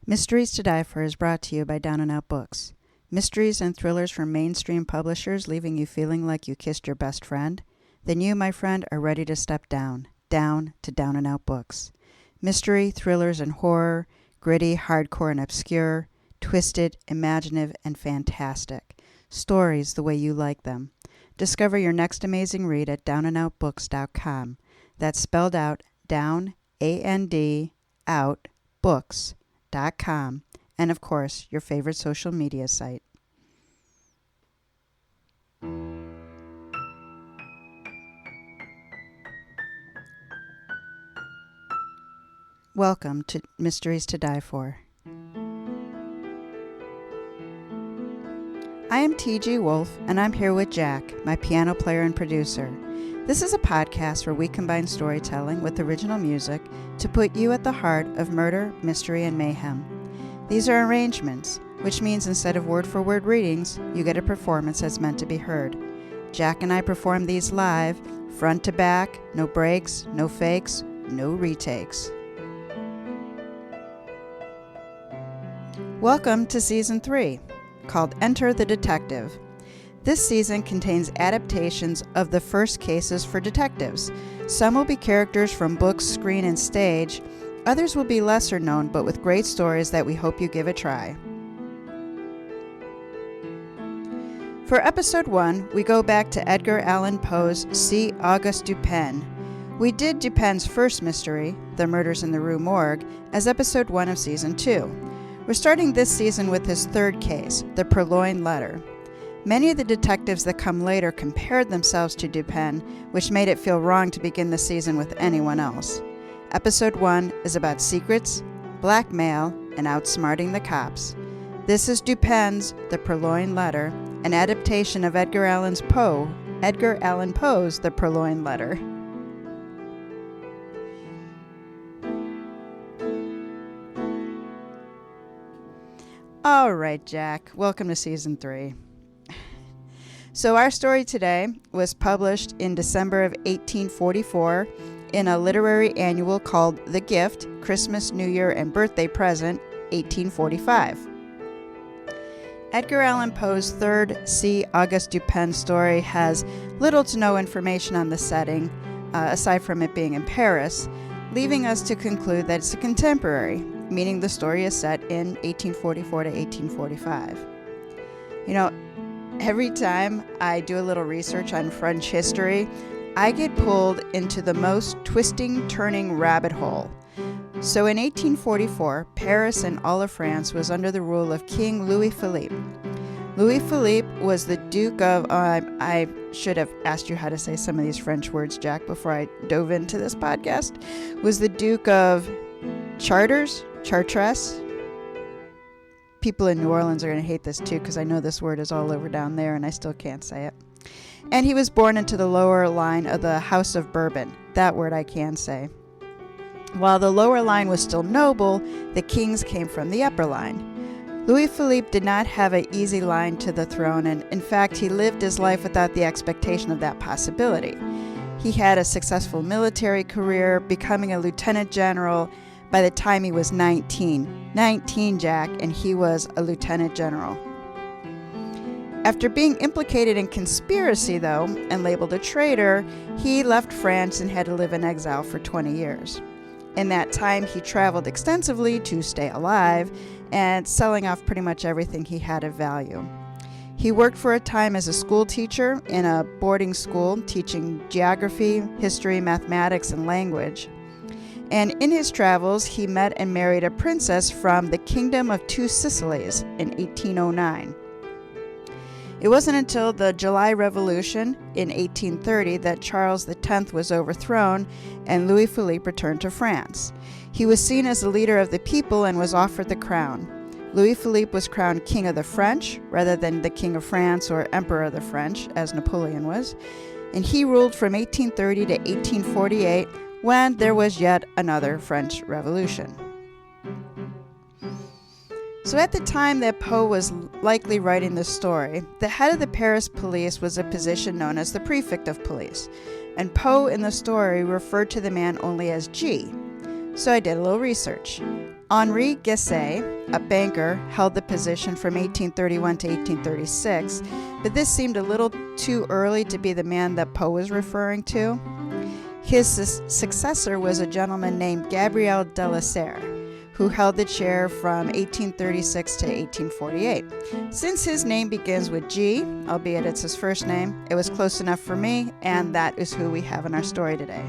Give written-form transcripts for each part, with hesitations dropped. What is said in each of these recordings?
Mysteries to Die For is brought to you by Down and Out Books. Mysteries and thrillers from mainstream publishers leaving you feeling like you kissed your best friend? Then you, my friend, are ready to step down to Down and Out Books. Mystery, thrillers, and horror, gritty, hardcore, and obscure, twisted, imaginative, and fantastic. Stories the way you like them. Discover your next amazing read at downandoutbooks.com. That's spelled out down, A-N-D, out, books.com. And of course, your favorite social media site. Welcome to Mysteries to Die For. I am TG Wolff, and I'm here with Jack, my piano player and producer. This is a podcast where we combine storytelling with original music to put you at the heart of murder, mystery, and mayhem. These are arrangements, which means instead of word-for-word readings, you get a performance that's meant to be heard. Jack and I perform these live, front to back, no breaks, no fakes, no retakes. Welcome to Season 3, called Enter the Detective. This season contains adaptations of the first cases for detectives. Some will be characters from books, screen, and stage. Others will be lesser known, but with great stories that we hope you give a try. For Episode 1, we go back to Edgar Allan Poe's See Auguste Dupin. We did Dupin's first mystery, The Murders in the Rue Morgue, as Episode 1 of Season 2. We're starting this season with his third case, the Purloined Letter. Many of the detectives that come later compared themselves to Dupin, which made it feel wrong to begin the season with anyone else. Episode 1 is about secrets, blackmail, and outsmarting the cops. This is Dupin's The Purloined Letter, an adaptation of Edgar Allan Poe's The Purloined Letter. All right, Jack, welcome to Season 3. So our story today was published in December of 1844 in a literary annual called The Gift, Christmas, New Year, and Birthday Present, 1845. Edgar Allan Poe's third See Auguste Dupin story has little to no information on the setting, aside from it being in Paris, leaving us to conclude that it's a contemporary, meaning the story is set in 1844 to 1845. You know, every time I do a little research on French history, I get pulled into the most twisting, turning rabbit hole. So in 1844, Paris and all of France was under the rule of King Louis Philippe. Louis Philippe was the Duke of, I should have asked you how to say some of these French words, Jack, before I dove into this podcast, was the Duke of Chartres? People in New Orleans are going to hate this too because I know this word is all over down there and I still can't say it. And he was born into the lower line of the House of Bourbon. That word I can say. While the lower line was still noble, the kings came from the upper line. Louis Philippe did not have an easy line to the throne, and in fact he lived his life without the expectation of that possibility. He had a successful military career, becoming a lieutenant general by the time he was 19. 19, Jack, and he was a lieutenant general. After being implicated in conspiracy, though, and labeled a traitor, he left France and had to live in exile for 20 years. In that time, he traveled extensively to stay alive and selling off pretty much everything he had of value. He worked for a time as a school teacher in a boarding school, teaching geography, history, mathematics, and language. And in his travels, he met and married a princess from the Kingdom of Two Sicilies in 1809. It wasn't until the July Revolution in 1830 that Charles X was overthrown and Louis Philippe returned to France. He was seen as the leader of the people and was offered the crown. Louis Philippe was crowned King of the French rather than the King of France or Emperor of the French, as Napoleon was. And he ruled from 1830 to 1848 when there was yet another French Revolution. So at the time that Poe was likely writing this story, the head of the Paris police was a position known as the prefect of police, and Poe in the story referred to the man only as G. So I did a little research. Henri Guesset, a banker, held the position from 1831 to 1836, but this seemed a little too early to be the man that Poe was referring to. His successor was a gentleman named Gabriel de la Serre, who held the chair from 1836 to 1848. Since his name begins with G, albeit it's his first name, it was close enough for me, and that is who we have in our story today.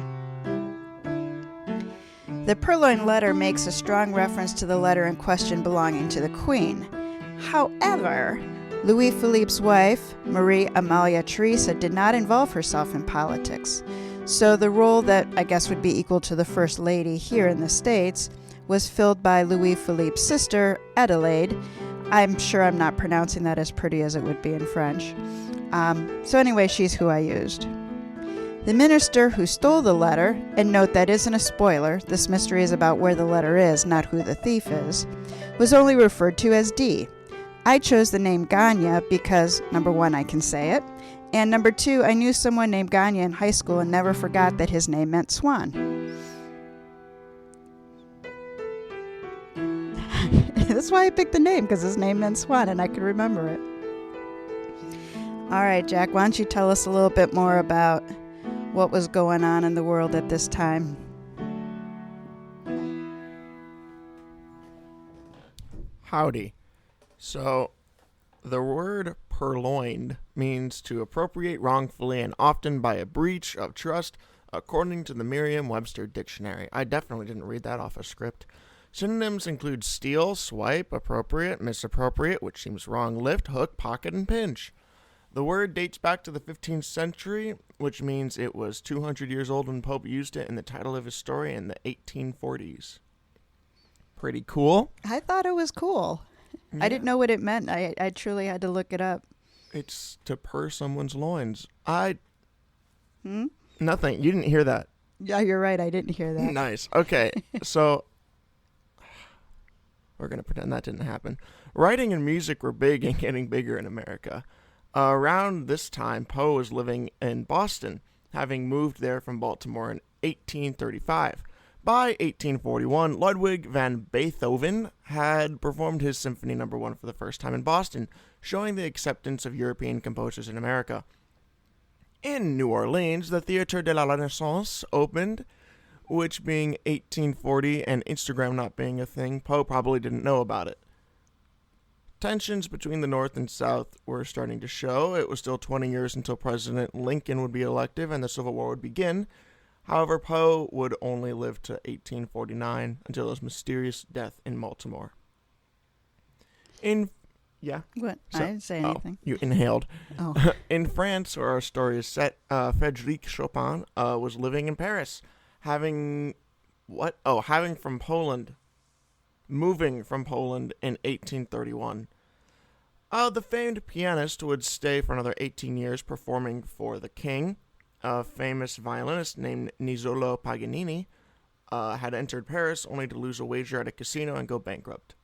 The Purloined Letter makes a strong reference to the letter in question belonging to the Queen. However, Louis Philippe's wife, Marie Amalia Theresa, did not involve herself in politics. So the role that I guess would be equal to the First Lady here in the States was filled by Louis Philippe's sister, Adelaide. I'm sure I'm not pronouncing that as pretty as it would be in French. So anyway, she's who I used. The minister who stole the letter, and note that isn't a spoiler, this mystery is about where the letter is, not who the thief is, was only referred to as D. I chose the name Gagne because, number one, I can say it, and number two, I knew someone named Gagne in high school and never forgot that his name meant swan. That's why I picked the name, because his name meant swan and I could remember it. All right, Jack, why don't you tell us a little bit more about what was going on in the world at this time? Howdy. So, the word purloined means to appropriate wrongfully and often by a breach of trust, according to the Merriam-Webster dictionary. I definitely didn't read that off a script. Synonyms include steal, swipe, appropriate, misappropriate, which seems wrong, lift, hook, pocket, and pinch. The word dates back to the 15th century, which means it was 200 years old when Pope used it in the title of his story in the 1840s. Pretty cool. I thought it was cool. Yeah. I didn't know what it meant. I truly had to look it up. It's to purr someone's loins. Nothing. You didn't hear that. Yeah, you're right. I didn't hear that. Nice. Okay, so we're going to pretend that didn't happen. Writing and music were big and getting bigger in America. Around this time, Poe was living in Boston, having moved there from Baltimore in 1835. By 1841, Ludwig van Beethoven had performed his Symphony No. 1 for the first time in Boston, showing the acceptance of European composers in America. In New Orleans, the Théâtre de la Renaissance opened, which being 1840 and Instagram not being a thing, Poe probably didn't know about it. Tensions between the North and South were starting to show. It was still 20 years until President Lincoln would be elected and the Civil War would begin. However, Poe would only live to 1849 until his mysterious death in Baltimore. What? I didn't say anything. You inhaled. Oh. In France, where our story is set, Frédéric Chopin was living in Paris, moving from Poland in 1831. The famed pianist would stay for another 18 years performing for the king. A famous violinist named Nizzolo Paganini had entered Paris only to lose a wager at a casino and go bankrupt.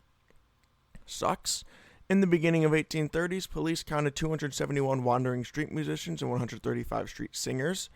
Sucks. In the beginning of 1830s, police counted 271 wandering street musicians and 135 street singers.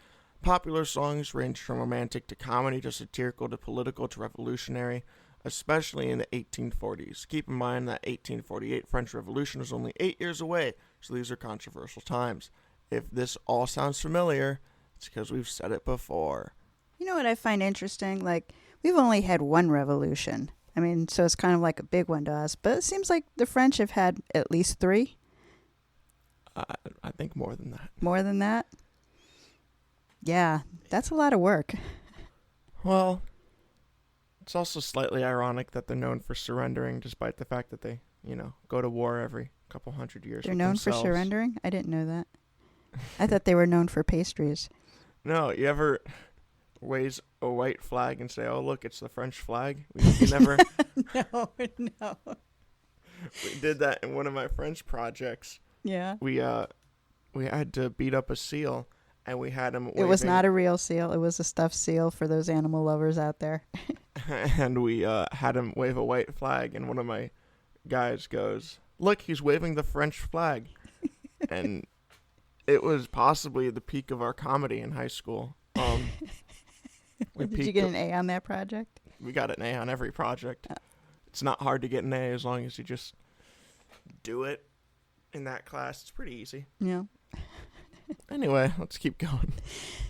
Popular songs ranged from romantic to comedy to satirical to political to revolutionary, especially in the 1840s. Keep in mind that 1848 French Revolution was only 8 years away, so these are controversial times. If this all sounds familiar, it's because we've said it before. You know what I find interesting? Like, we've only had one revolution. I mean, so it's kind of like a big one to us. But it seems like the French have had at least 3. I think more than that. More than that? Yeah, that's a lot of work. Well, it's also slightly ironic that they're known for surrendering, despite the fact that they, go to war every couple hundred years. They're known for surrendering? I didn't know that. I thought they were known for pastries. No, you ever raise a white flag and say, "Oh, look, it's the French flag"? We never. No. We did that in one of my French projects. Yeah. We had to beat up a seal, and we had him. It was not a real seal. It was a stuffed seal for those animal lovers out there. And we had him wave a white flag, and one of my guys goes, "Look, he's waving the French flag," and it was possibly the peak of our comedy in high school. Did you get an A on that project? We got an A on every project. It's not hard to get an A as long as you just do it in that class. It's pretty easy. Yeah. Anyway, let's keep going.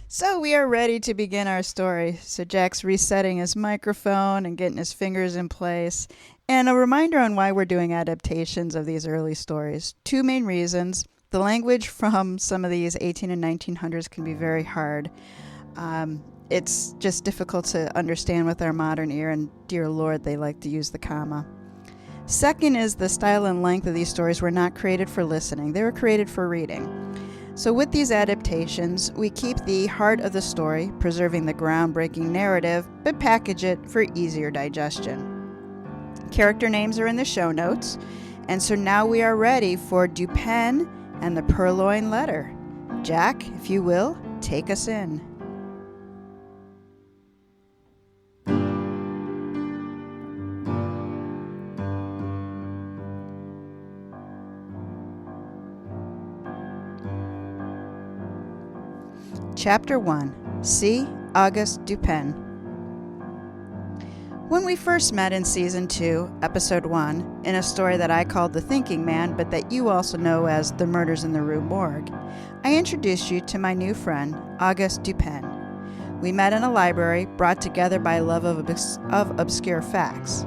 So we are ready to begin our story. So Jack's resetting his microphone and getting his fingers in place. And a reminder on why we're doing adaptations of these early stories. 2 main reasons. The language from some of these 18 and 1900s can be very hard. It's just difficult to understand with our modern ear, and dear Lord, they like to use the comma. Second is the style and length of these stories were not created for listening. They were created for reading. So with these adaptations, we keep the heart of the story, preserving the groundbreaking narrative, but package it for easier digestion. Character names are in the show notes, and so now we are ready for Dupin and the Purloined Letter. Jack, if you will, take us in. Chapter 1. See Auguste Dupin. When we first met in Season 2, Episode 1, in a story that I called The Thinking Man, but that you also know as The Murders in the Rue Morgue, I introduced you to my new friend, Auguste Dupin. We met in a library, brought together by love of obscure facts.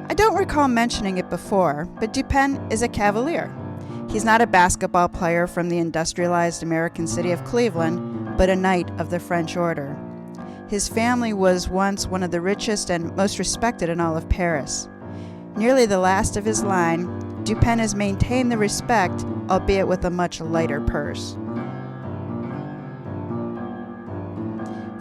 I don't recall mentioning it before, but Dupin is a cavalier. He's not a basketball player from the industrialized American city of Cleveland, but a knight of the French Order. His family was once one of the richest and most respected in all of Paris. Nearly the last of his line, Dupin has maintained the respect, albeit with a much lighter purse.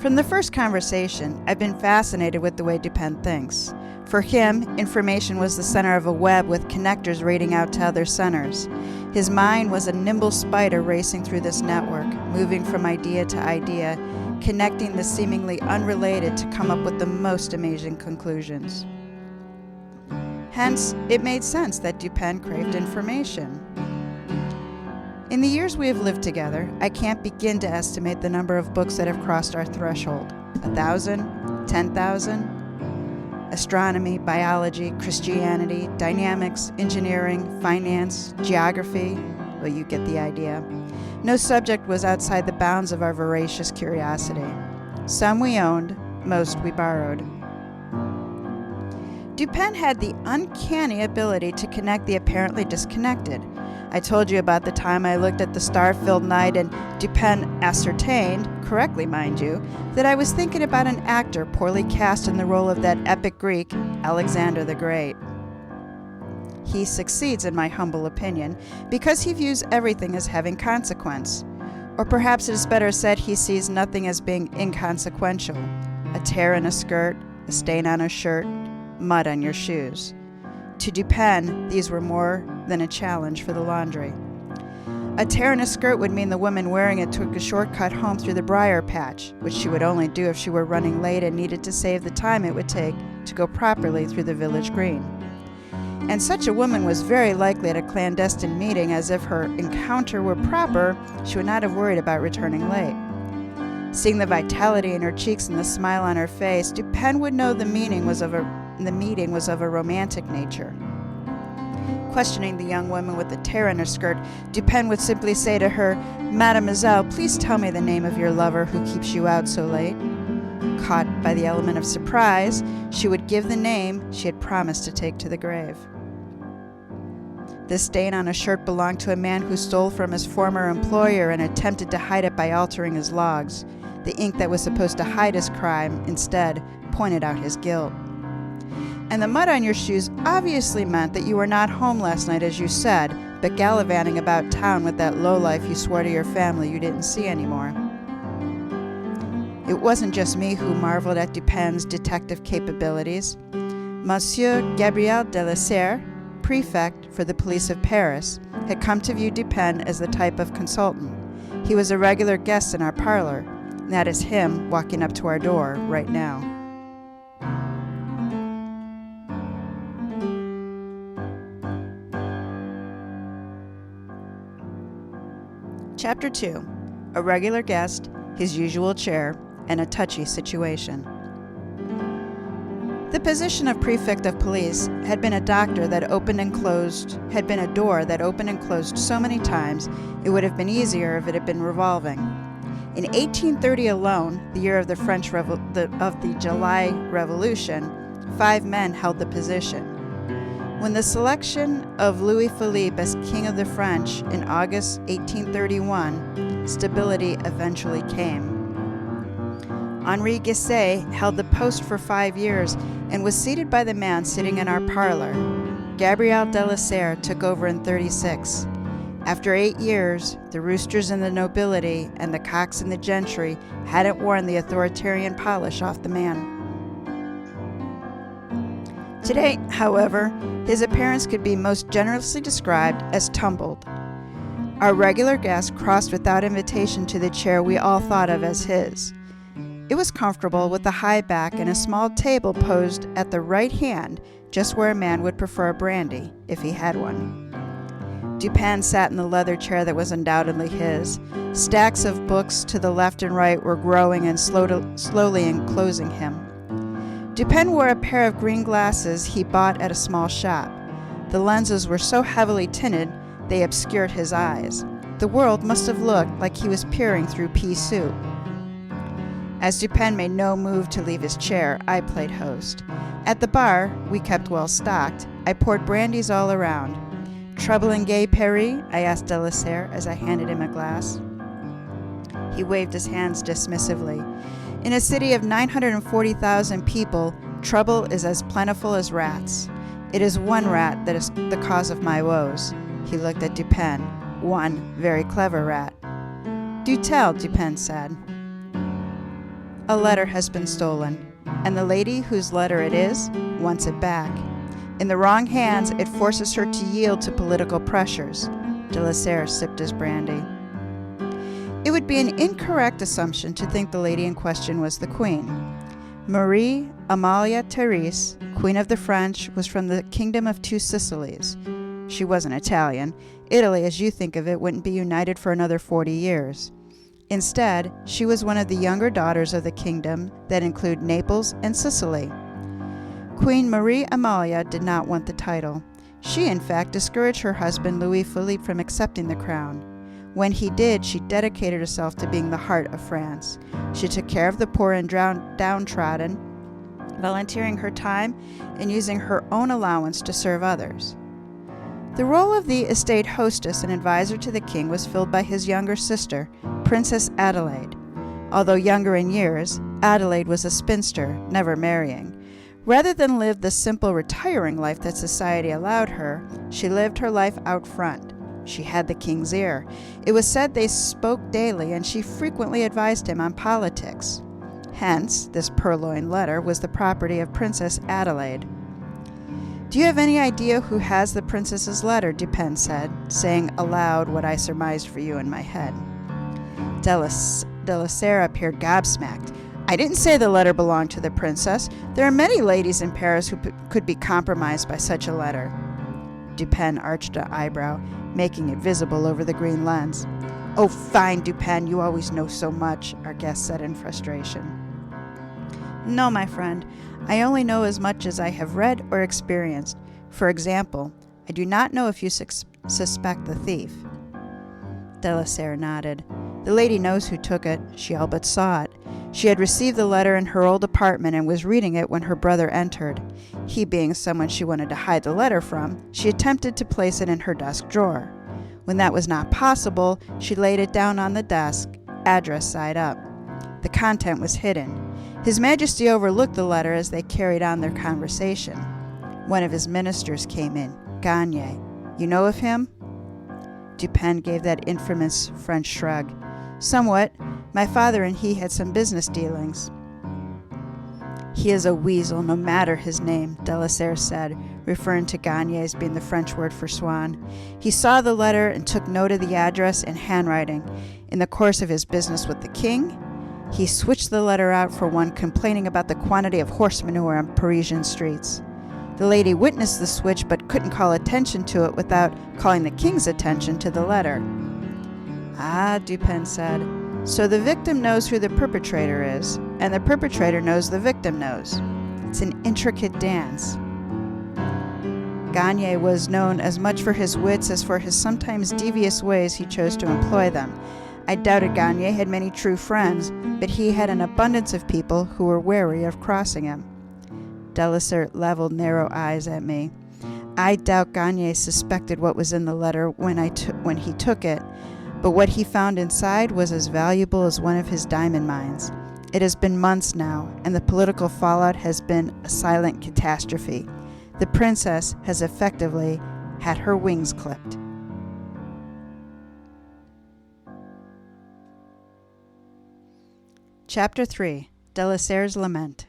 From the first conversation, I've been fascinated with the way Dupin thinks. For him, information was the center of a web with connectors radiating out to other centers. His mind was a nimble spider racing through this network, moving from idea to idea, connecting the seemingly unrelated to come up with the most amazing conclusions. Hence, it made sense that Dupin craved information. In the years we have lived together, I can't begin to estimate the number of books that have crossed our threshold. 1,000? 10,000? Astronomy, biology, Christianity, dynamics, engineering, finance, geography. Well, you get the idea. No subject was outside the bounds of our voracious curiosity. Some we owned, most we borrowed. Dupin had the uncanny ability to connect the apparently disconnected. I told you about the time I looked at the star-filled night and Dupin ascertained, correctly mind you, that I was thinking about an actor poorly cast in the role of that epic Greek, Alexander the Great. He succeeds, in my humble opinion, because he views everything as having consequence. Or perhaps it is better said he sees nothing as being inconsequential. A tear in a skirt, a stain on a shirt, mud on your shoes. To Dupin, these were more than a challenge for the laundry. A tear in a skirt would mean the woman wearing it took a shortcut home through the briar patch, which she would only do if she were running late and needed to save the time it would take to go properly through the village green. And such a woman was very likely at a clandestine meeting, as if her encounter were proper, she would not have worried about returning late. Seeing the vitality in her cheeks and the smile on her face, Dupin would know the meeting was of a romantic nature. Questioning the young woman with the tear in her skirt, Dupin would simply say to her, "Mademoiselle, please tell me the name of your lover who keeps you out so late." Caught by the element of surprise, she would give the name she had promised to take to the grave. The stain on a shirt belonged to a man who stole from his former employer and attempted to hide it by altering his logs. The ink that was supposed to hide his crime, instead, pointed out his guilt. And the mud on your shoes obviously meant that you were not home last night as you said, but gallivanting about town with that lowlife you swore to your family you didn't see anymore. It wasn't just me who marveled at Dupin's detective capabilities. Monsieur Gabriel Delasserre, prefect for the police of Paris, had come to view Dupin as the type of consultant. He was a regular guest in our parlor, and that is him walking up to our door right now. Chapter 2. A regular guest, his usual chair, and a touchy situation. The position of prefect of police had been a door that opened and closed so many times it would have been easier if it had been revolving. In 1830 alone, the year of the July Revolution, 5 men held the position. When the selection of Louis Philippe as King of the French in August 1831, stability eventually came. Henri Guisset held the post for 5 years and was seated by the man sitting in our parlor. Gabriel Delasere took over in 36. After 8 years, the roosters in the nobility and the cocks in the gentry hadn't worn the authoritarian polish off the man. Today, however, his appearance could be most generously described as tumbled. Our regular guest crossed without invitation to the chair we all thought of as his. It was comfortable with a high back and a small table posed at the right hand, just where a man would prefer a brandy, if he had one. Dupin sat in the leather chair that was undoubtedly his. Stacks of books to the left and right were growing and slowly enclosing him. Dupin wore a pair of green glasses he bought at a small shop. The lenses were so heavily tinted they obscured his eyes. The world must have looked like he was peering through pea soup. As Dupin made no move to leave his chair, I played host. At the bar, we kept well stocked. I poured brandies all around. "Trouble in Gay Paris?" I asked Delasere as I handed him a glass. He waved his hands dismissively. "In a city of 940,000 people, trouble is as plentiful as rats. It is one rat that is the cause of my woes." He looked at Dupin. "One very clever rat." "Do tell," Dupin said. "A letter has been stolen, and the lady whose letter it is wants it back. In the wrong hands, it forces her to yield to political pressures." Delasere sipped his brandy. "It would be an incorrect assumption to think the lady in question was the queen. Marie Amalia Therese, Queen of the French, was from the Kingdom of Two Sicilies. She wasn't Italian. Italy, as you think of it, wouldn't be united for another 40 years. Instead, she was one of the younger daughters of the kingdom that include Naples and Sicily. Queen Marie Amalia did not want the title. She, in fact, discouraged her husband Louis Philippe from accepting the crown. When he did, she dedicated herself to being the heart of France. She took care of the poor and downtrodden, volunteering her time and using her own allowance to serve others. The role of the estate hostess and advisor to the king was filled by his younger sister, Princess Adelaide. Although younger in years, Adelaide was a spinster, never marrying. Rather than live the simple retiring life that society allowed her, she lived her life out front. She had the king's ear. It was said they spoke daily, and she frequently advised him on politics. Hence, this Purloined Letter was the property of Princess Adelaide. "Do you have any idea who has the princess's letter?" Dupin said, saying aloud what I surmised for you in my head. Delasere appeared gobsmacked. "I didn't say the letter belonged to the princess. There are many ladies in Paris who could be compromised by such a letter." Dupin arched an eyebrow, making it visible over the green lens. "Oh, fine, Dupin, you always know so much," our guest said in frustration. "No, my friend, I only know as much as I have read or experienced. For example, I do not know if you suspect the thief." Delasere nodded. "The lady knows who took it. She all but saw it. She had received the letter in her old apartment and was reading it when her brother entered. He being someone she wanted to hide the letter from, she attempted to place it in her desk drawer. When that was not possible, she laid it down on the desk, address side up. The content was hidden. His Majesty overlooked the letter as they carried on their conversation. One of his ministers came in, Gagne. You know of him?" Dupin gave that infamous French shrug. "Somewhat. My father and he had some business dealings." "He is a weasel, no matter his name," Delasere said, referring to Gagne as being the French word for swan. "He saw the letter and took note of the address and handwriting. In the course of his business with the king, he switched the letter out for one complaining about the quantity of horse manure on Parisian streets. The lady witnessed the switch but couldn't call attention to it without calling the king's attention to the letter." "Ah," Dupin said. "So the victim knows who the perpetrator is, and the perpetrator knows the victim knows. It's an intricate dance. Gagne was known as much for his wits as for his sometimes devious ways he chose to employ them. I doubted Gagne had many true friends, but he had an abundance of people who were wary of crossing him. Delasere leveled narrow eyes at me. I doubt Gagne suspected what was in the letter when he took it, but what he found inside was as valuable as one of his diamond mines. It has been months now, and the political fallout has been a silent catastrophe. The princess has effectively had her wings clipped. Chapter 3. Delasere's Lament.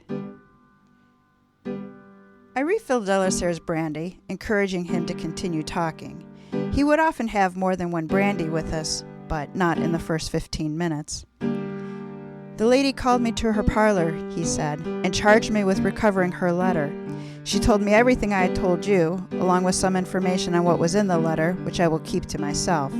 I refilled Delasere's brandy, encouraging him to continue talking. He would often have more than one brandy with us, but not in the first 15 minutes. The lady called me to her parlor, he said, and charged me with recovering her letter. She told me everything I had told you, along with some information on what was in the letter, which I will keep to myself.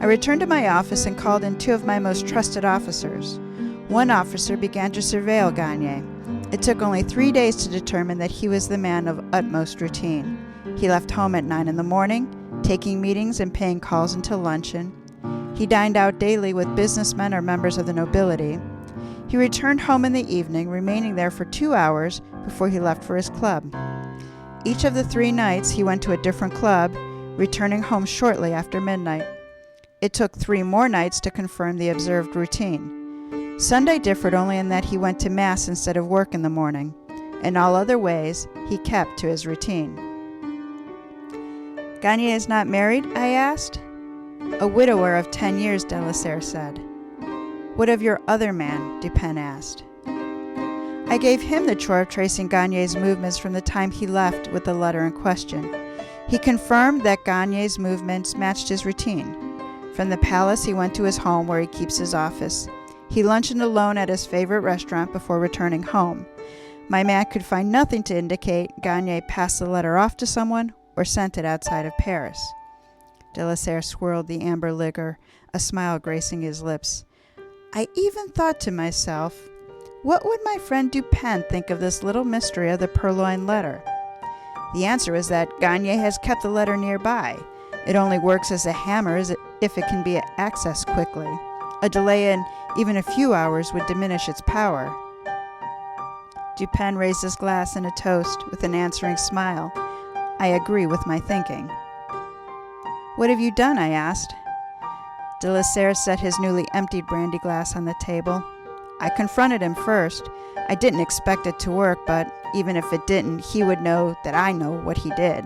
I returned to my office and called in 2 of my most trusted officers. One officer began to surveil Gagne. It took only 3 days to determine that he was the man of utmost routine. He left home at 9 in the morning, taking meetings and paying calls until luncheon. He dined out daily with businessmen or members of the nobility. He returned home in the evening, remaining there for 2 hours before he left for his club. Each of the 3 nights he went to a different club, returning home shortly after midnight. It took 3 more nights to confirm the observed routine. Sunday differed only in that he went to Mass instead of work in the morning. In all other ways, he kept to his routine. Gagne is not married? I asked. A widower of 10 years, Delasere said. What of your other man? Dupin asked. I gave him the chore of tracing Gagne's movements from the time he left with the letter in question. He confirmed that Gagne's movements matched his routine. From the palace, he went to his home where he keeps his office. He lunched alone at his favorite restaurant before returning home. My man could find nothing to indicate Gagne passed the letter off to someone or sent it outside of Paris. Delasere swirled the amber liquor, a smile gracing his lips. I even thought to myself, what would my friend Dupin think of this little mystery of the Purloined Letter? The answer is that Gagne has kept the letter nearby. It only works as a hammer if it can be accessed quickly. A delay in even a few hours would diminish its power. Dupin raised his glass in a toast with an answering smile. I agree with my thinking. What have you done? I asked. Delasere set his newly emptied brandy glass on the table. I confronted him first. I didn't expect it to work, but even if it didn't, he would know that I know what he did.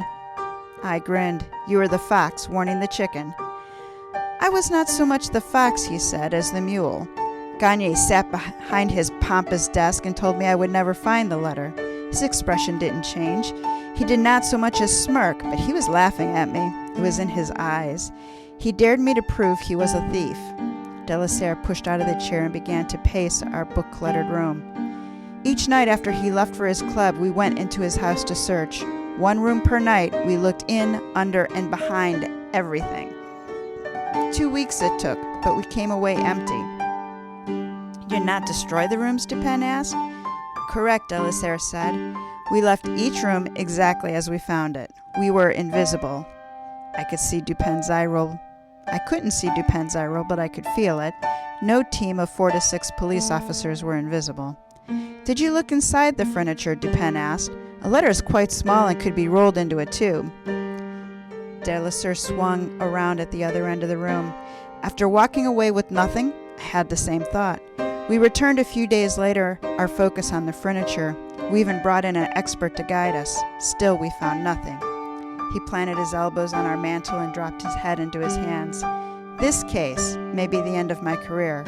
I grinned. You were the fox warning the chicken. I was not so much the fox, he said, as the mule. Gagne sat behind his pompous desk and told me I would never find the letter. His expression didn't change. He did not so much as smirk, but he was laughing at me. It was in his eyes. He dared me to prove he was a thief. Delasere pushed out of the chair and began to pace our book-cluttered room. Each night after he left for his club, we went into his house to search. 1 room per night, we looked in, under, and behind everything. 2 weeks it took, but we came away empty. You did not destroy the rooms? Dupin asked. Correct, Delasere said. We left each room exactly as we found it. We were invisible. I could see Dupin's eye roll. I couldn't see Dupin's eye roll, but I could feel it. No team of 4 to 6 police officers were invisible. Did you look inside the furniture? Dupin asked. A letter is quite small and could be rolled into a tube. Delasere swung around at the other end of the room. After walking away with nothing, I had the same thought. We returned a few days later, our focus on the furniture. We even brought in an expert to guide us. Still, we found nothing. He planted his elbows on our mantel and dropped his head into his hands. This case may be the end of my career.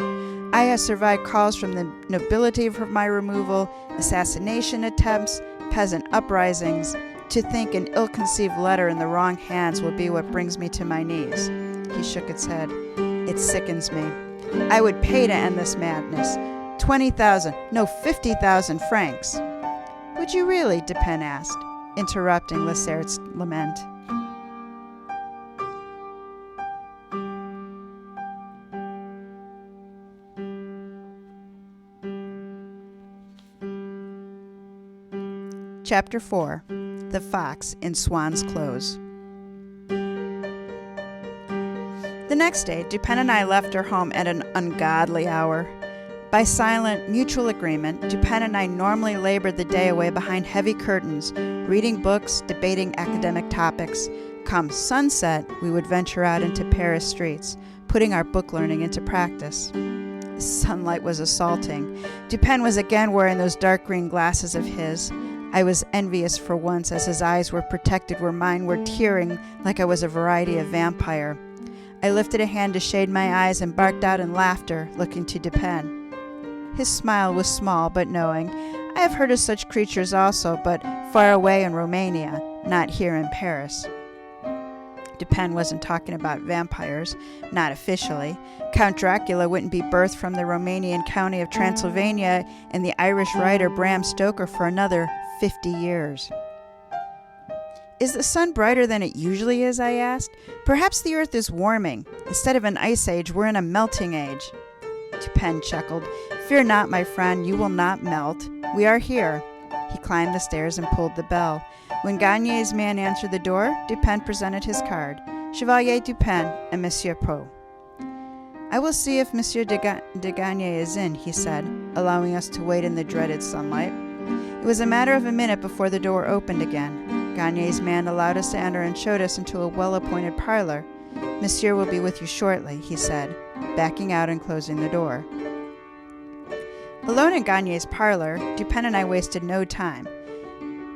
I have survived calls from the nobility for my removal, assassination attempts, peasant uprisings. To think an ill-conceived letter in the wrong hands will be what brings me to my knees. He shook his head. It sickens me. I would pay to end this madness. 20,000, no 50,000 francs. Would you really? Dupin asked, interrupting Lacerte's lament. Chapter 4. The Fox in Swan's Clothes. The next day, Dupin and I left our home at an ungodly hour. By silent, mutual agreement, Dupin and I normally labored the day away behind heavy curtains, reading books, debating academic topics. Come sunset, we would venture out into Paris streets, putting our book learning into practice. The sunlight was assaulting. Dupin was again wearing those dark green glasses of his. I was envious for once, as his eyes were protected where mine were tearing like I was a variety of vampire. I lifted a hand to shade my eyes and barked out in laughter, looking to Dupin. His smile was small but knowing. I have heard of such creatures also, but far away in Romania, not here in Paris. Dupin wasn't talking about vampires, not officially. Count Dracula wouldn't be birthed from the Romanian county of Transylvania and the Irish writer Bram Stoker for another 50 years. Is the sun brighter than it usually is? I asked. Perhaps the earth is warming. Instead of an ice age, we're in a melting age. Dupin chuckled. Fear not, my friend, you will not melt. We are here. He climbed the stairs and pulled the bell. When Gagne's man answered the door, Dupin presented his card. Chevalier Dupin and Monsieur Poe. I will see if Monsieur de Gagne is in, he said, allowing us to wait in the dreaded sunlight. It was a matter of a minute before the door opened again. Gagne's man allowed us to enter and showed us into a well-appointed parlor. Monsieur will be with you shortly, he said, backing out and closing the door. Alone in Gagne's parlor, Dupin and I wasted no time.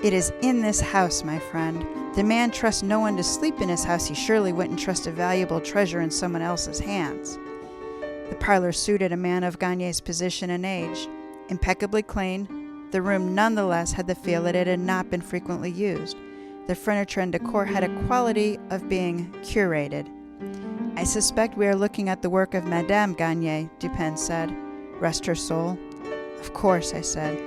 It is in this house, my friend. The man trusts no one to sleep in his house. He surely wouldn't trust a valuable treasure in someone else's hands. The parlor suited a man of Gagne's position and age. Impeccably clean, the room nonetheless had the feel that it had not been frequently used. The furniture and decor had a quality of being curated. I suspect we are looking at the work of Madame Gagne, Dupin said. Rest her soul. Of course, I said.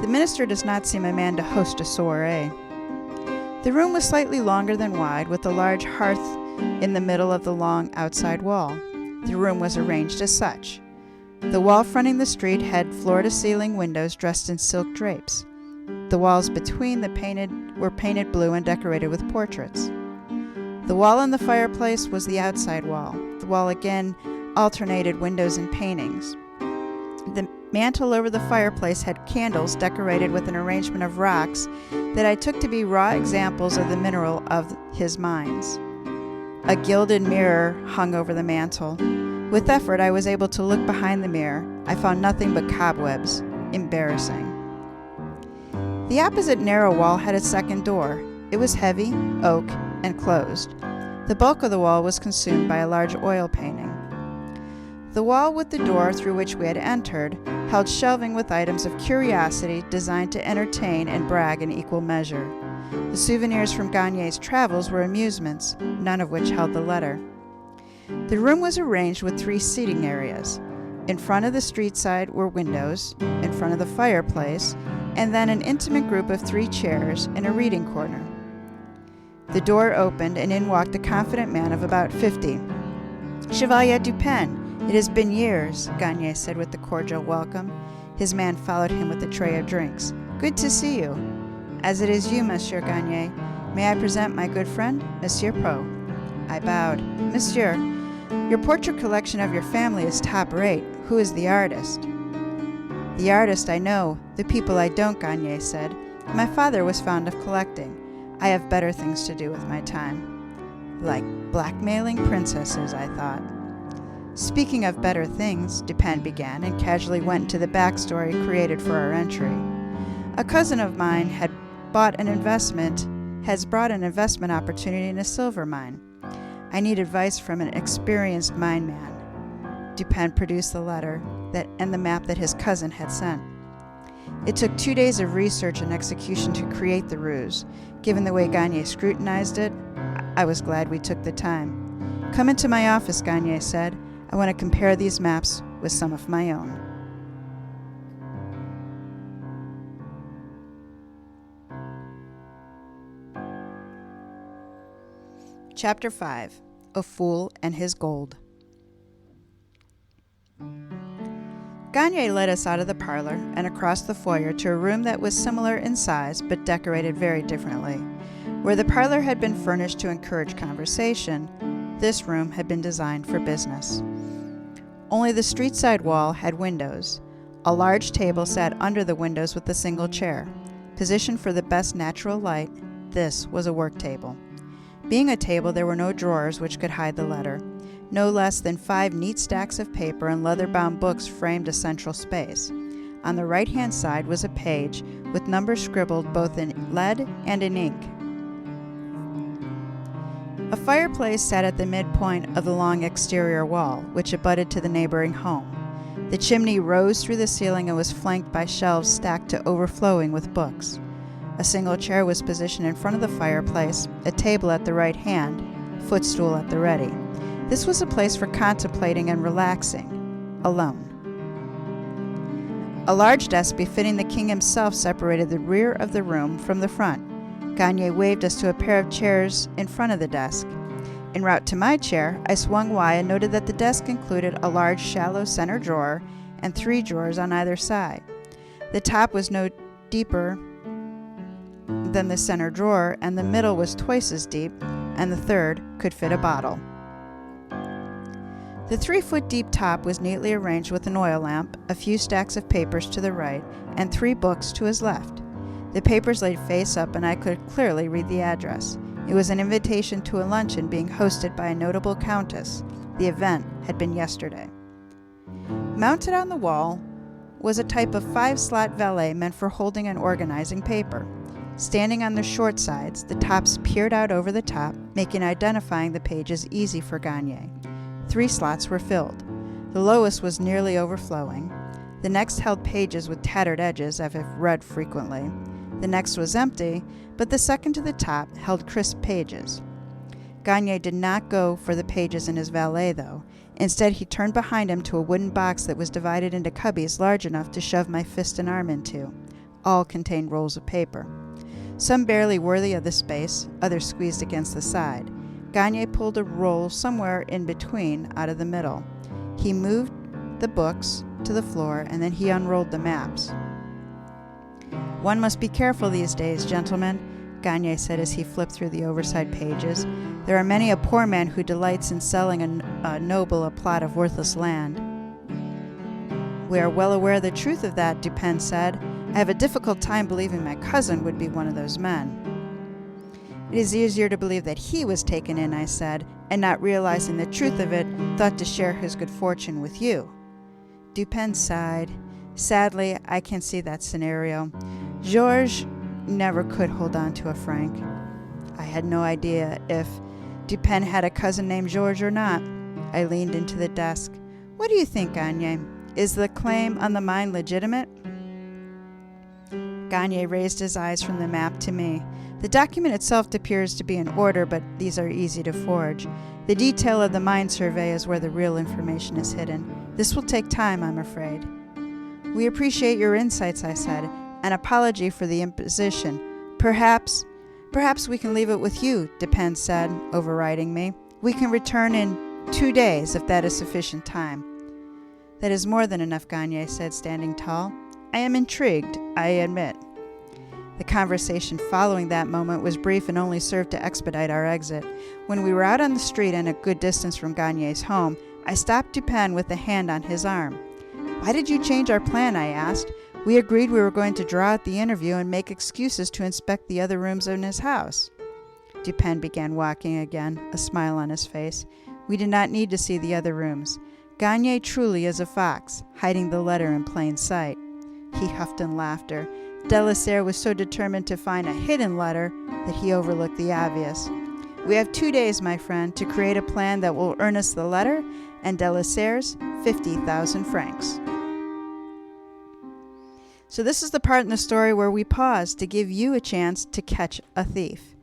The minister does not seem a man to host a soiree. The room was slightly longer than wide, with a large hearth in the middle of the long outside wall. The room was arranged as such. The wall fronting the street had floor-to-ceiling windows dressed in silk drapes. The walls between were painted blue and decorated with portraits. The wall in the fireplace was the outside wall. The wall again alternated windows and paintings. The mantel over the fireplace had candles decorated with an arrangement of rocks that I took to be raw examples of the mineral of his mines. A gilded mirror hung over the mantel. With effort, I was able to look behind the mirror. I found nothing but cobwebs. Embarrassing. The opposite narrow wall had a second door. It was heavy, oak, and closed. The bulk of the wall was consumed by a large oil painting. The wall with the door through which we had entered held shelving with items of curiosity designed to entertain and brag in equal measure. The souvenirs from Gagne's travels were amusements, none of which held the letter. The room was arranged with 3 seating areas. In front of the street side were windows, in front of the fireplace, and then an intimate group of 3 chairs in a reading corner. The door opened, and in walked a confident man of about 50. Chevalier Dupin, it has been years, Gagne said with a cordial welcome. His man followed him with a tray of drinks. Good to see you. As it is you, Monsieur Gagne, may I present my good friend, Monsieur Poe. I bowed. Monsieur, your portrait collection of your family is top rate. Who is the artist? The artist I know, the people I don't, Gagne said. My father was fond of collecting. I have better things to do with my time. Like blackmailing princesses, I thought. Speaking of better things, Dupin began, and casually went into the backstory created for our entry. A cousin of mine has brought an investment opportunity in a silver mine. I need advice from an experienced mine man. Dupin produced the letter and the map that his cousin had sent. It took 2 days of research and execution to create the ruse. Given the way Gagne scrutinized it, I was glad we took the time. Come into my office, Gagne said. I want to compare these maps with some of my own. Chapter 5. A Fool and His Gold. Gagne led us out of the parlor and across the foyer to a room that was similar in size but decorated very differently. Where the parlor had been furnished to encourage conversation, this room had been designed for business. Only the street side wall had windows. A large table sat under the windows with a single chair. Positioned for the best natural light, this was a work table. Being a table, there were no drawers which could hide the letter. No less than 5 neat stacks of paper and leather-bound books framed a central space. On the right-hand side was a page with numbers scribbled both in lead and in ink. A fireplace sat at the midpoint of the long exterior wall, which abutted to the neighboring home. The chimney rose through the ceiling and was flanked by shelves stacked to overflowing with books. A single chair was positioned in front of the fireplace, a table at the right hand, footstool at the ready. This was a place for contemplating and relaxing, alone. A large desk befitting the king himself separated the rear of the room from the front. Gagne waved us to a pair of chairs in front of the desk. En route to my chair, I swung wide and noted that the desk included a large shallow center drawer and 3 drawers on either side. The top was no deeper than the center drawer, and the middle was twice as deep, and the third could fit a bottle. The 3-foot-deep top was neatly arranged with an oil lamp, a few stacks of papers to the right, and 3 books to his left. The papers laid face up, and I could clearly read the address. It was an invitation to a luncheon being hosted by a notable countess. The event had been yesterday. Mounted on the wall was a type of 5-slot valet meant for holding and organizing paper. Standing on the short sides, the tops peered out over the top, making identifying the pages easy for Gagne. 3 slots were filled. The lowest was nearly overflowing. The next held pages with tattered edges, as if read frequently. The next was empty, but the second to the top held crisp pages. Gagne did not go for the pages in his valet, though. Instead, he turned behind him to a wooden box that was divided into cubbies large enough to shove my fist and arm into. All contained rolls of paper. Some barely worthy of the space, others squeezed against the side. Gagne pulled a roll somewhere in between out of the middle. He moved the books to the floor, and then he unrolled the maps. "One must be careful these days, gentlemen," Gagne said as he flipped through the oversized pages. "There are many a poor man who delights in selling a noble a plot of worthless land." "We are well aware of the truth of that," Dupin said. "I have a difficult time believing my cousin would be one of those men." "It is easier to believe that he was taken in," I said, "and not realizing the truth of it, thought to share his good fortune with you." Dupin sighed. "Sadly, I can see that scenario. Georges never could hold on to a franc." I had no idea if Dupin had a cousin named Georges or not. I leaned into the desk. "What do you think, Gagne? Is the claim on the mine legitimate?" Gagne raised his eyes from the map to me. "The document itself appears to be in order, but these are easy to forge. The detail of the mine survey is where the real information is hidden. This will take time, I'm afraid." "We appreciate your insights," I said. "An apology for the imposition. Perhaps we can leave it with you," Dupin said, overriding me. "We can return in 2 days, if that is sufficient time." "That is more than enough," Gagne said, standing tall. "I am intrigued, I admit." The conversation following that moment was brief and only served to expedite our exit. When we were out on the street and a good distance from Gagne's home, I stopped Dupin with a hand on his arm. "Why did you change our plan?" I asked. "We agreed we were going to draw out the interview and make excuses to inspect the other rooms in his house." Dupin began walking again, a smile on his face. "We did not need to see the other rooms. Gagne truly is a fox, hiding the letter in plain sight." He huffed in laughter. Delasere was so determined to find a hidden letter that he overlooked the obvious. "We have 2 days, my friend, to create a plan that will earn us the letter and Delasere's 50,000 francs. So this is the part in the story where we pause to give you a chance to catch a thief.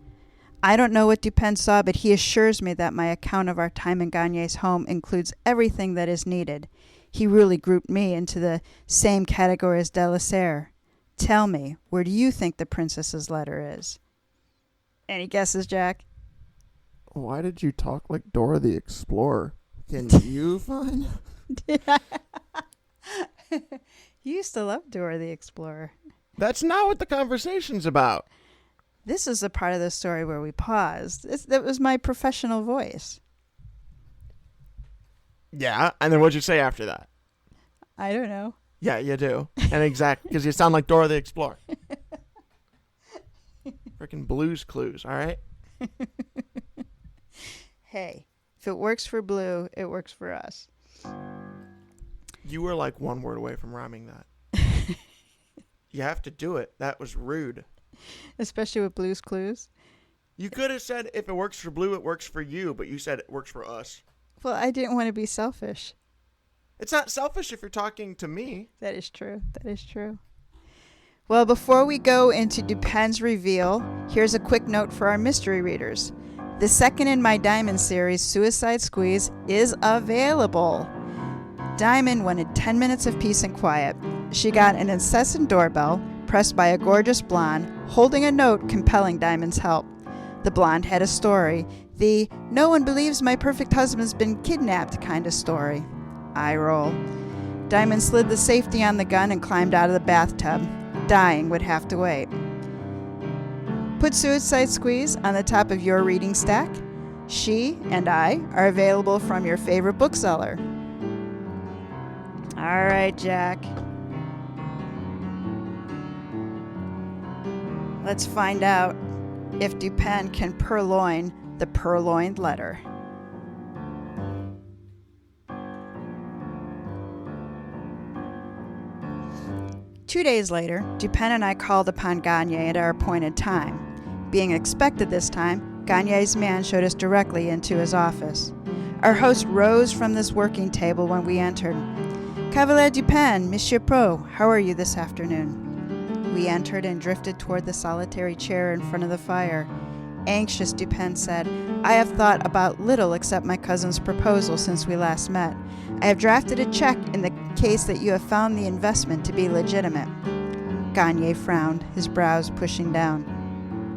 I don't know what Dupin saw, but he assures me that my account of our time in Gagne's home includes everything that is needed. He really grouped me into the same category as Delasere. Tell me, where do you think the princess's letter is? Any guesses, Jack? Why did you talk like Dora the Explorer? Can you find? You used to love Dora the Explorer. That's not what the conversation's about. This is the part of the story where we paused. That was my professional voice. Yeah, and then what'd you say after that? I don't know. Yeah, you do. And exactly, because you sound like Dora the Explorer. Freaking Blue's Clues, all right? Hey, if it works for Blue, it works for us. You were like one word away from rhyming that. You have to do it. That was rude. Especially with Blue's Clues. You could have said, if it works for Blue, it works for you, but you said it works for us. Well, I didn't want to be selfish. It's not selfish if you're talking to me. That is true. That is true. Well, before we go into Dupin's reveal, here's a quick note for our mystery readers. The second in my Diamond series, Suicide Squeeze, is available. Diamond wanted 10 minutes of peace and quiet. She got an incessant doorbell, pressed by a gorgeous blonde, holding a note compelling Diamond's help. The blonde had a story, the "no one believes my perfect husband's been kidnapped" kind of story. Eye roll. Diamond slid the safety on the gun and climbed out of the bathtub. Dying would have to wait. Put Suicide Squeeze on the top of your reading stack. She and I are available from your favorite bookseller. All right, Jack. Let's find out if Dupin can purloin the Purloined Letter. Two days later, Dupin and I called upon Gagne at our appointed time. Being expected this time, Gagne's man showed us directly into his office. Our host rose from this working table when we entered. "Cavalier Dupin, Monsieur Pro, how are you this afternoon?" We entered and drifted toward the solitary chair in front of the fire. Anxious, Dupin said, "I have thought about little except my cousin's proposal since we last met. I have drafted a check in the case that you have found the investment to be legitimate." Gagne frowned, his brows pushing down.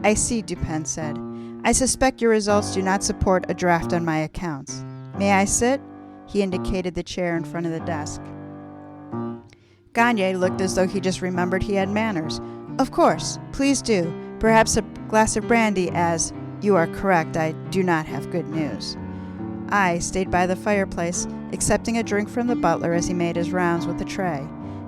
"I see," Dupin said. "I suspect your results do not support a draft on my accounts. May I sit?" He indicated the chair in front of the desk. Gagne looked as though he just remembered he had manners. "Of course, please do. Perhaps a glass of brandy, as you are correct, I do not have good news." I stayed by the fireplace, accepting a drink from the butler as he made his rounds with the tray.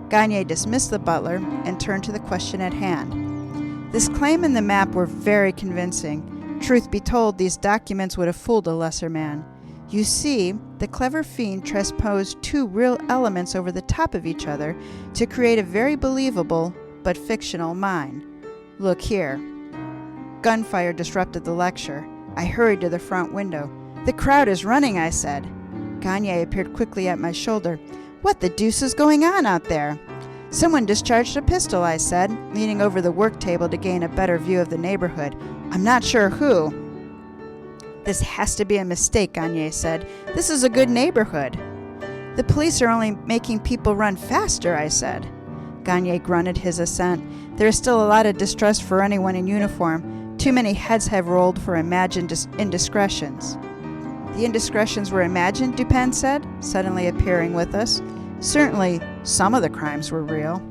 Gagne dismissed the butler and turned to the question at hand. This claim and the map were very convincing. Truth be told, these documents would have fooled a lesser man. You see, the clever fiend transposed two real elements over the top of each other to create a very believable but fictional mine. Look here. Gunfire disrupted the lecture. I hurried to the front window. "The crowd is running," I said. Gagne appeared quickly at my shoulder. "What the deuce is going on out there?" "Someone discharged a pistol," I said, leaning over the work table to gain a better view of the neighborhood. "I'm not sure who." "This has to be a mistake," Gagne said. "This is a good neighborhood." "The police are only making people run faster," I said. Gagne grunted his assent. "There is still a lot of distrust for anyone in uniform. Too many heads have rolled for imagined indiscretions." "The indiscretions were imagined," Dupin said, suddenly appearing with us. "Certainly, some of the crimes were real."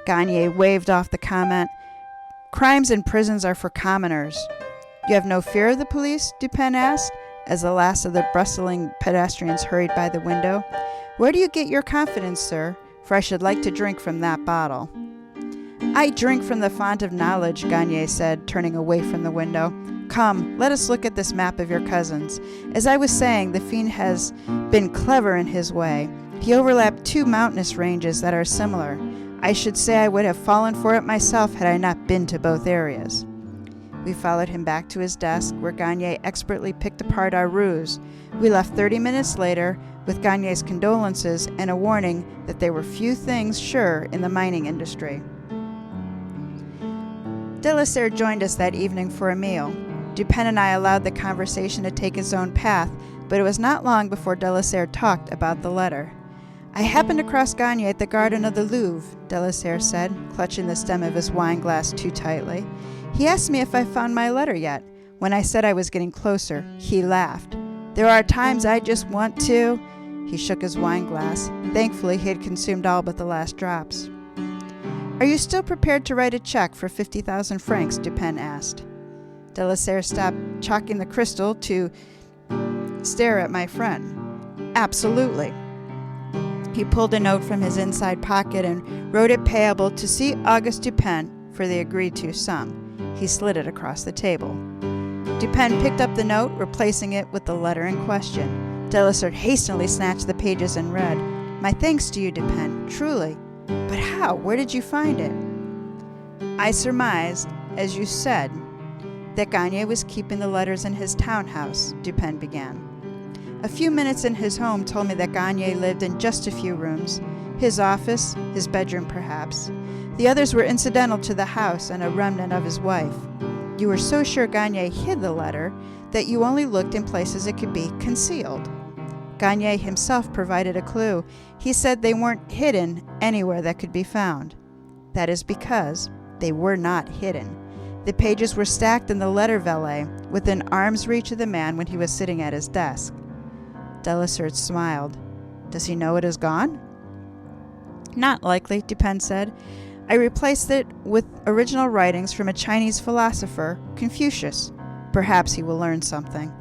Gagne waved off the comment. "Crimes in prisons are for commoners." "You have no fear of the police?" Dupin asked, as the last of the bustling pedestrians hurried by the window. "Where do you get your confidence, sir? For I should like to drink from that bottle." "I drink from the font of knowledge," Gagne said, turning away from the window. "Come, let us look at this map of your cousin's. As I was saying, the fiend has been clever in his way. He overlapped two mountainous ranges that are similar. I should say I would have fallen for it myself had I not been to both areas." We followed him back to his desk, where Gagne expertly picked apart our ruse. We left 30 minutes later, with Gagne's condolences and a warning that there were few things sure in the mining industry. Delaserre joined us that evening for a meal. Dupin and I allowed the conversation to take its own path, but it was not long before Delaserre talked about the letter. "I happened across Gagne at the Garden of the Louvre," Delaserre said, clutching the stem of his wine glass too tightly. "He asked me if I found my letter yet. When I said I was getting closer, he laughed. There are times I just want to—" He shook his wine glass. Thankfully, he had consumed all but the last drops. Are you still prepared to write a check for 50,000 francs? Dupin asked. Delasere stopped chalking the crystal to stare at my friend. Absolutely. He pulled a note from his inside pocket and wrote it payable to C. Auguste Dupin for the agreed-to sum. He slid it across the table. Dupin picked up the note, replacing it with the letter in question. Delasere hastily snatched the pages and read, My thanks to you, Dupin, truly. But how? Where did you find it? I surmised, as you said, that Gagne was keeping the letters in his townhouse, Dupin began. A few minutes in his home told me that Gagne lived in just a few rooms, his office, his bedroom perhaps. The others were incidental to the house and a remnant of his wife. You were so sure Gagne hid the letter that you only looked in places it could be concealed. Gagne himself provided a clue. He said they weren't hidden anywhere that could be found. That is because they were not hidden. The pages were stacked in the letter valet, within arm's reach of the man when he was sitting at his desk. Delasere smiled. Does he know it is gone? Not likely, Dupin said. I replaced it with original writings from a Chinese philosopher, Confucius. Perhaps he will learn something.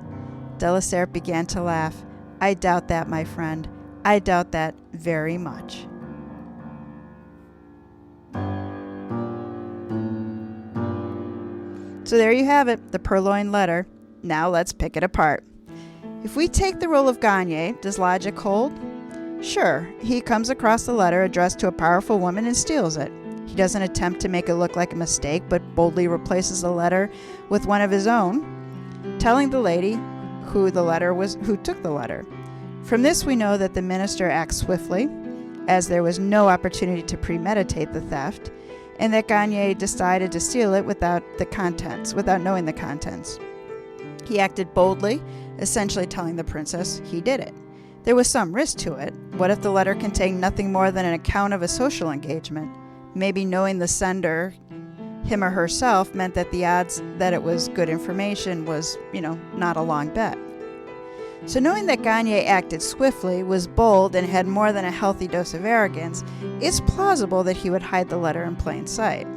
Delasere began to laugh. I doubt that, my friend. I doubt that very much. So there you have it, the Purloined Letter. Now let's pick it apart. If we take the role of Gagne, does logic hold? Sure, he comes across the letter addressed to a powerful woman and steals it. He doesn't attempt to make it look like a mistake, but boldly replaces the letter with one of his own, telling the lady who took the letter. From this we know that the minister acts swiftly, as there was no opportunity to premeditate the theft, and that Gagne decided to steal it without knowing the contents. He acted boldly, essentially telling the princess he did it. There was some risk to it. What if the letter contained nothing more than an account of a social engagement? Maybe knowing the sender, him or herself, meant that the odds that it was good information was, not a long bet. So knowing that Gagne acted swiftly, was bold, and had more than a healthy dose of arrogance, it's plausible that he would hide the letter in plain sight.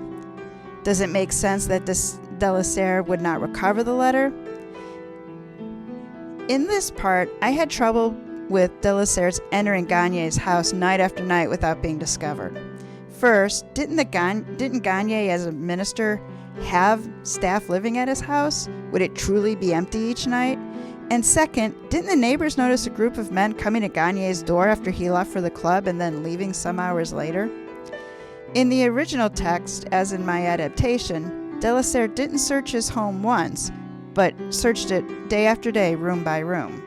Does it make sense that Delasere would not recover the letter? In this part, I had trouble with Delasere's entering Gagne's house night after night without being discovered. First, didn't Gagne as a minister have staff living at his house? Would it truly be empty each night? And second, didn't the neighbors notice a group of men coming to Gagne's door after he left for the club and then leaving some hours later? In the original text, as in my adaptation, Delasere didn't search his home once, but searched it day after day, room by room.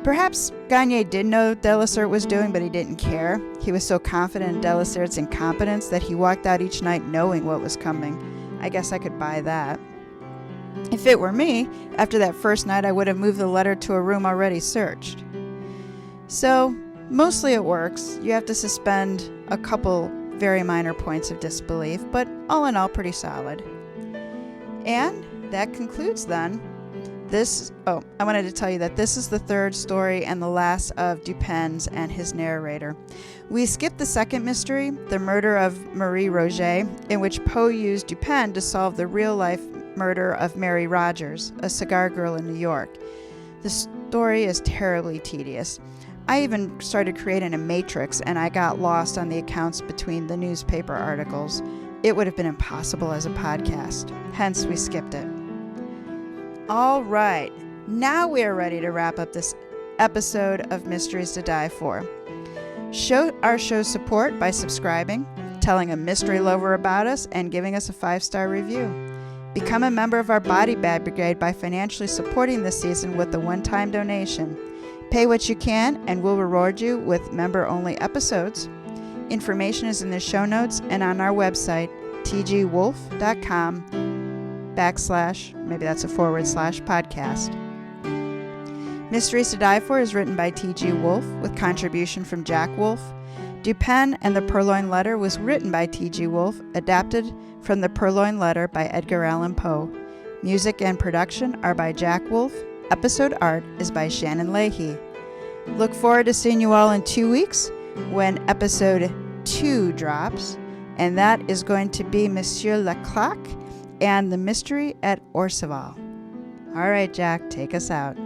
Perhaps Gagne did know what Delasere was doing, but he didn't care. He was so confident in Delasere's incompetence that he walked out each night knowing what was coming. I guess I could buy that. If it were me, after that first night I would have moved the letter to a room already searched. So, mostly it works. You have to suspend a couple very minor points of disbelief, but all in all pretty solid. And that concludes then I wanted to tell you that this is the third story and the last of Dupin's and his narrator. We skipped the second mystery, the murder of Marie Roget, in which Poe used Dupin to solve the real-life murder of Mary Rogers, a cigar girl in New York. The story is terribly tedious. I even started creating a matrix, and I got lost on the accounts between the newspaper articles. It would have been impossible as a podcast. Hence, we skipped it. All right, now we are ready to wrap up this episode of Mysteries to Die For. Show our show's support by subscribing, telling a mystery lover about us, and giving us a 5-star review. Become a member of our Body Bag Brigade by financially supporting this season with a one-time donation. Pay what you can, and we'll reward you with member-only episodes. Information is in the show notes and on our website, tgwolff.com/ maybe that's a /podcast. Mysteries to Die For is written by TG Wolff with contribution from Jack Wolff. Dupin and the Purloined Letter was written by TG Wolff, adapted from the Purloined Letter by Edgar Allan Poe. Music and production are by Jack Wolff. Episode art is by Shannon Leahy. Look forward to seeing you all in 2 weeks when episode 2 drops. And that is going to be Monsieur Leclerc and the Mystery at Orcival. All right, Jack, take us out.